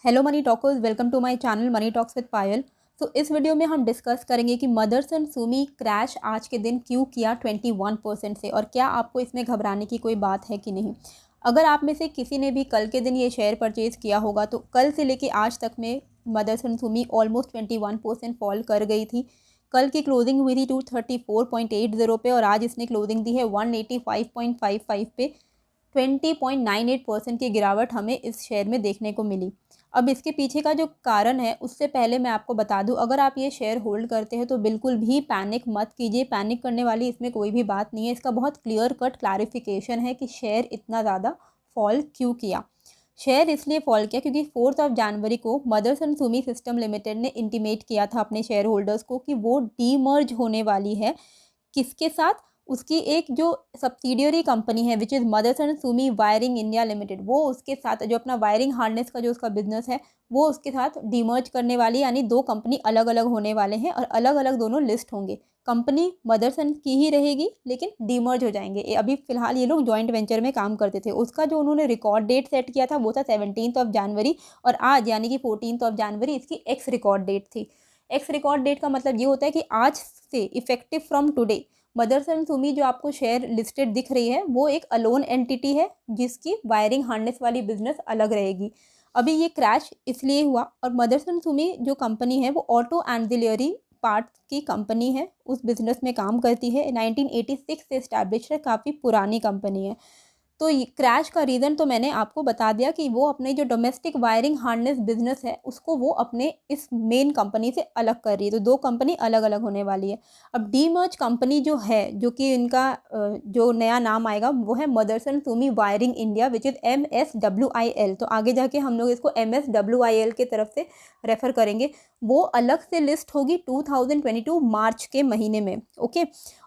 Hello money talkers, welcome to my channel money talks with Payal. तो इस video में हम डिस्कस करेंगे कि मदरसन सुमी क्रैश आज के दिन क्यों किया 21% से, और क्या आपको इसमें घबराने की कोई बात है कि नहीं। अगर आप में से किसी ने भी कल के दिन ये शेयर परचेज़ किया होगा तो कल से लेके आज तक में मदरसन सुमी ऑलमोस्ट 21% फॉल कर गई थी। कल की क्लोजिंग हुई थी 234.80 पे और आज इसने क्लोजिंग दी है 185.55 पे। 20.98% की गिरावट हमें इस शेयर में देखने को मिली। अब इसके पीछे का जो कारण है उससे पहले मैं आपको बता दूं, अगर आप ये शेयर होल्ड करते हैं तो बिल्कुल भी पैनिक मत कीजिए। पैनिक करने वाली इसमें कोई भी बात नहीं है। इसका बहुत क्लियर कट क्लैरिफिकेशन है कि शेयर इतना ज़्यादा फॉल क्यों किया। शेयर इसलिए फॉल किया क्योंकि 4 जनवरी को मदरसन सुमी सिस्टम लिमिटेड ने इंटीमेट किया था अपने शेयर होल्डर्स को कि वो डीमर्ज होने वाली है। किसके साथ? उसकी एक जो सब्सिडियरी कंपनी है which is Motherson Sumi wiring India limited, वो उसके साथ जो अपना वायरिंग हार्नेस का जो उसका बिजनेस है वो उसके साथ डीमर्ज करने वाली, यानी दो कंपनी अलग अलग होने वाले हैं और अलग अलग दोनों लिस्ट होंगे। कंपनी मदरसन की ही रहेगी लेकिन डीमर्ज हो जाएंगे। अभी फ़िलहाल ये लोग जॉइंट वेंचर में काम करते थे। उसका जो उन्होंने रिकॉर्ड डेट सेट किया था वो था 17 जनवरी, और आज यानी कि 14 जनवरी इसकी एक्स रिकॉर्ड डेट थी। एक्स रिकॉर्ड डेट का मतलब ये होता है कि आज से effective from today Motherson Sumi जो आपको शेयर लिस्टेड दिख रही है वो एक अलोन एंटिटी है जिसकी वायरिंग हार्नेस वाली बिजनेस अलग रहेगी। अभी ये क्रैश इसलिए हुआ, और मदरसन सुमी जो कंपनी है वो ऑटो एंसिलरी पार्ट्स की कंपनी है, उस बिजनेस में काम करती है। 1986 से इस्टेब्लिश है, काफ़ी पुरानी कंपनी है। तो ये क्रैश का रीज़न तो मैंने आपको बता दिया कि वो अपने जो डोमेस्टिक वायरिंग हार्नेस बिजनेस है उसको वो अपने इस मेन कंपनी से अलग कर रही है। तो दो कंपनी अलग अलग होने वाली है। अब डीमर्ज कंपनी जो है, जो कि इनका जो नया नाम आएगा वो है Motherson Sumi wiring India which is MSWIL। तो आगे जाके हम लोग इसको MSWIL के तरफ से रेफ़र करेंगे। वो अलग से लिस्ट होगी 2022 मार्च के महीने में। ओके।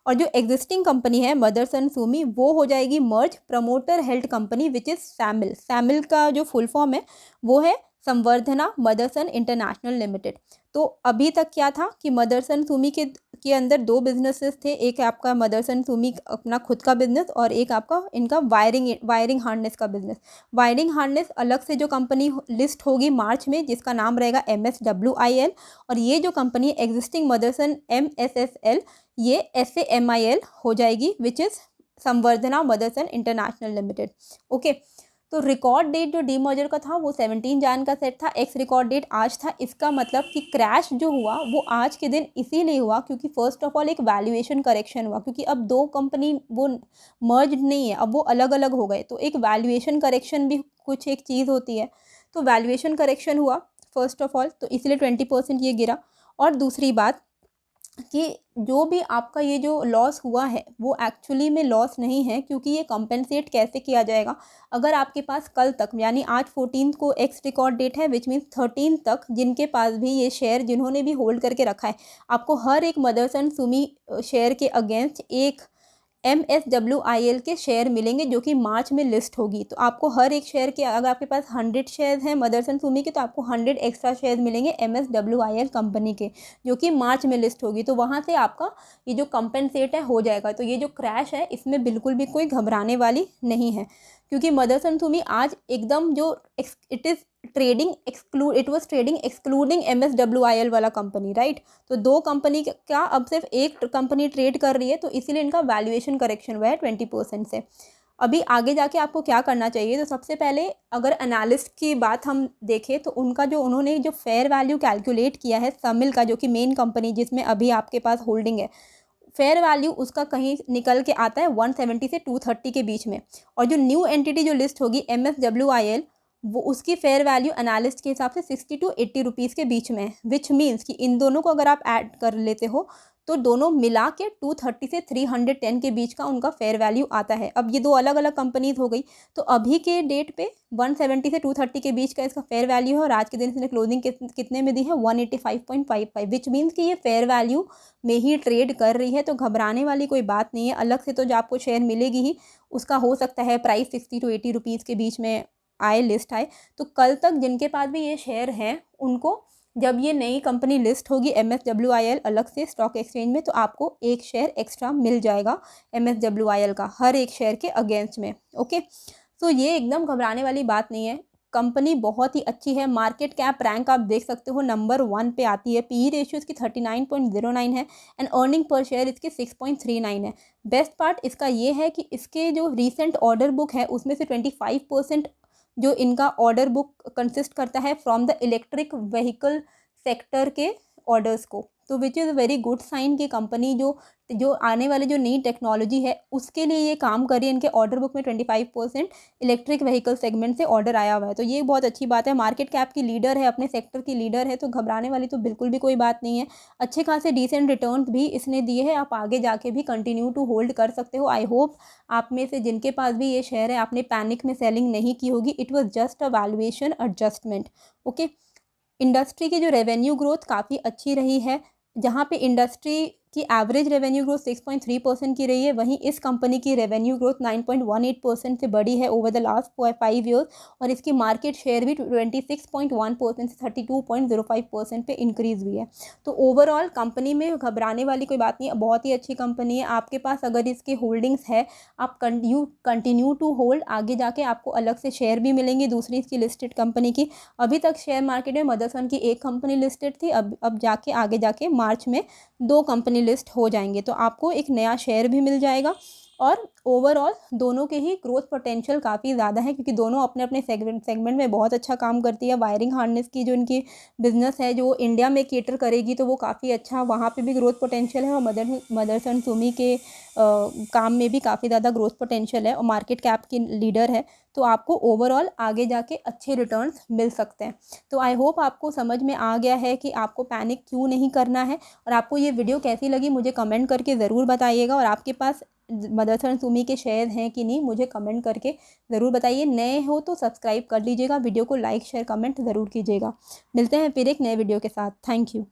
और जो एग्जिस्टिंग कंपनी है मदरसन सुमी वो हो जाएगी merge promoter health company which is सैमिल। सैमिल का जो फुल फॉर्म है वो है संवर्धना मदरसन इंटरनेशनल लिमिटेड। तो अभी तक क्या था कि मदरसन सुमी के अंदर दो बिजनेसेस थे। एक आपका मदरसन सुमी अपना खुद का बिजनेस और एक आपका इनका वायरिंग हार्नेस का बिजनेस। वायरिंग हार्नेस अलग से जो कंपनी लिस्ट होगी मार्च में जिसका नाम रहेगा MSWIL, और ये जो कंपनी एग्जिस्टिंग मदरसन MSSL ये SAMIL हो जाएगी which is Samvardhana Motherson international limited. Okay. तो रिकॉर्ड डेट जो डीमर्जर का था वो 17 जन का सेट था। एक्स रिकॉर्ड डेट आज था। इसका मतलब कि क्रैश जो हुआ वो आज के दिन इसीलिए हुआ क्योंकि फर्स्ट ऑफ ऑल एक वैल्यूएशन करेक्शन हुआ, क्योंकि अब दो कंपनी वो मर्ज नहीं है, अब वो अलग अलग हो गए। तो एक वैल्यूएशन करेक्शन भी कुछ एक चीज़ होती है। तो वैल्यूएशन करेक्शन हुआ फर्स्ट ऑफ ऑल, तो इसलिए 20% ये गिरा। और दूसरी बात कि जो भी आपका ये जो लॉस हुआ है वो एक्चुअली में लॉस नहीं है, क्योंकि ये कंपेंसेट कैसे किया जाएगा। अगर आपके पास कल तक यानी आज 14 को एक्स रिकॉर्ड डेट है विच मीन्स 13 तक जिनके पास भी ये शेयर जिन्होंने भी होल्ड करके रखा है, आपको हर एक मदरसन सुमी शेयर के अगेंस्ट एक MSWIL के शेयर मिलेंगे जो कि मार्च में लिस्ट होगी। तो आपको हर एक शेयर के, अगर आपके पास 100 शेयर्स हैं मदरसन सुमी के, तो आपको 100 एक्स्ट्रा शेयर्स मिलेंगे MSWIL कंपनी के जो कि मार्च में लिस्ट होगी। तो वहाँ से आपका ये जो कंपेंसेट है हो जाएगा। तो ये जो क्रैश है इसमें बिल्कुल भी कोई घबराने वाली नहीं है, क्योंकि मदरसन सुमी आज एकदम जो it is it was trading excluding MSWIL वाला कंपनी, राइट। तो दो कंपनी का अब सिर्फ एक कंपनी ट्रेड कर रही है, तो इसीलिए इनका वैल्यूएशन करेक्शन हुआ है 20% से। अभी आगे जाके आपको क्या करना चाहिए, तो सबसे पहले अगर एनालिस्ट की बात हम देखें तो उनका जो उन्होंने जो फेयर वैल्यू कैलकुलेट किया है समिल का, जो कि मेन कंपनी जिसमें अभी आपके पास होल्डिंग है, फेयर वैल्यू उसका कहीं निकल के आता है 170 से 230 के बीच में। और जो न्यू एंटिटी जो लिस्ट होगी MSWIL वो उसकी फेयर वैल्यू एनालिस्ट के हिसाब से 60 to 80 रुपीज़ के बीच में है। विच मीन्स कि इन दोनों को अगर आप ऐड कर लेते हो तो दोनों मिला के 230 से 310 के बीच का उनका फेयर वैल्यू आता है। अब ये दो अलग अलग कंपनीज हो गई, तो अभी के डेट पे 170 से 230 के बीच का इसका फेयर वैल्यू है, और आज के दिन इसने क्लोजिंग कितने में दी है 185.55, विच मीन्स कि ये फेयर वैल्यू में ही ट्रेड कर रही है। तो घबराने वाली कोई बात नहीं है। अलग से तो जो आपको शेयर मिलेगी ही, उसका हो सकता है प्राइस 60 to 80 रुपीज़ के बीच में आए, लिस्ट आए। तो कल तक जिनके पास भी ये शेयर हैं उनको जब ये नई कंपनी लिस्ट होगी MSWIL अलग से स्टॉक एक्सचेंज में, तो आपको एक शेयर एक्स्ट्रा मिल जाएगा MSWIL का हर एक शेयर के अगेंस्ट में। ओके। तो ये एकदम घबराने वाली बात नहीं है। कंपनी बहुत ही अच्छी है। मार्केट कैप रैंक आप देख सकते हो नंबर 1 पे आती है। पीई रेशियो इसकी 39.09 है एंड अर्निंग पर शेयर इसके 6.39 है। बेस्ट पार्ट इसका ये है कि इसके जो रीसेंट ऑर्डर बुक है उसमें से 25% जो इनका ऑर्डर बुक कंसिस्ट करता है from the electric vehicle sector के ऑर्डर्स को। तो which is very good sign कि कंपनी जो जो आने वाले जो नई टेक्नोलॉजी है उसके लिए ये काम कर रही है। इनके ऑर्डर बुक में 25% इलेक्ट्रिक व्हीकल सेगमेंट से ऑर्डर आया हुआ है, तो ये बहुत अच्छी बात है। मार्केट कैप की लीडर है, अपने सेक्टर की लीडर है, तो घबराने वाली तो बिल्कुल भी कोई बात नहीं है। अच्छे खासे डिसेंट रिटर्न्स भी इसने दिए हैं। आप आगे जाके भी कंटिन्यू टू होल्ड कर सकते हो। आई होप आप में से जिनके पास भी ये शेयर है आपने पैनिक में सेलिंग नहीं की होगी। It was just a valuation adjustment. Okay, industry की जो रेवेन्यू ग्रोथ काफ़ी अच्छी रही है, जहाँ पे इंडस्ट्री की एवरेज रेवेन्यू ग्रोथ 6.3% की रही है, वहीं इस कंपनी की रेवेन्यू ग्रोथ 9.18% से बढ़ी है ओवर द लास्ट 5 ईयर्स, और इसकी मार्केट शेयर भी 26.1% से 32.05% पे इंक्रीज़ हुई है। तो ओवरऑल कंपनी में घबराने वाली कोई बात नहीं है, बहुत ही अच्छी कंपनी है। आपके पास अगर इसके होल्डिंग्स है, आप कंटिन्यू टू होल्ड, आगे जाके आपको अलग से शेयर भी मिलेंगे दूसरी इसकी लिस्टेड कंपनी की। अभी तक शेयर मार्केट में मदरसन की एक कंपनी लिस्टेड थी, अब जाके आगे जाके मार्च में 2 कंपनी लिस्ट हो जाएंगे, तो आपको एक नया शेयर भी मिल जाएगा। और ओवरऑल दोनों के ही ग्रोथ पोटेंशियल काफ़ी ज़्यादा है, क्योंकि दोनों अपने अपने सेगमेंट में बहुत अच्छा काम करती है। वायरिंग हार्नेस की जो इनकी बिज़नेस है जो इंडिया में केटर करेगी, तो वो काफ़ी अच्छा, वहाँ पे भी ग्रोथ पोटेंशियल है। और मदरसन सुमी के काम में भी काफ़ी ज़्यादा ग्रोथ पोटेंशियल है और मार्केट कैप की लीडर है। तो आपको ओवरऑल आगे जाके अच्छे रिटर्न्स मिल सकते हैं। तो आई होप आपको समझ में आ गया है कि आपको पैनिक क्यों नहीं करना है। और आपको ये वीडियो कैसी लगी मुझे कमेंट करके ज़रूर बताइएगा। और आपके पास मदरसन सुमी के शेयर हैं कि नहीं मुझे कमेंट करके ज़रूर बताइए। नए हो तो सब्सक्राइब कर लीजिएगा, वीडियो को लाइक शेयर कमेंट ज़रूर कीजिएगा। मिलते हैं फिर एक नए वीडियो के साथ। Thank you.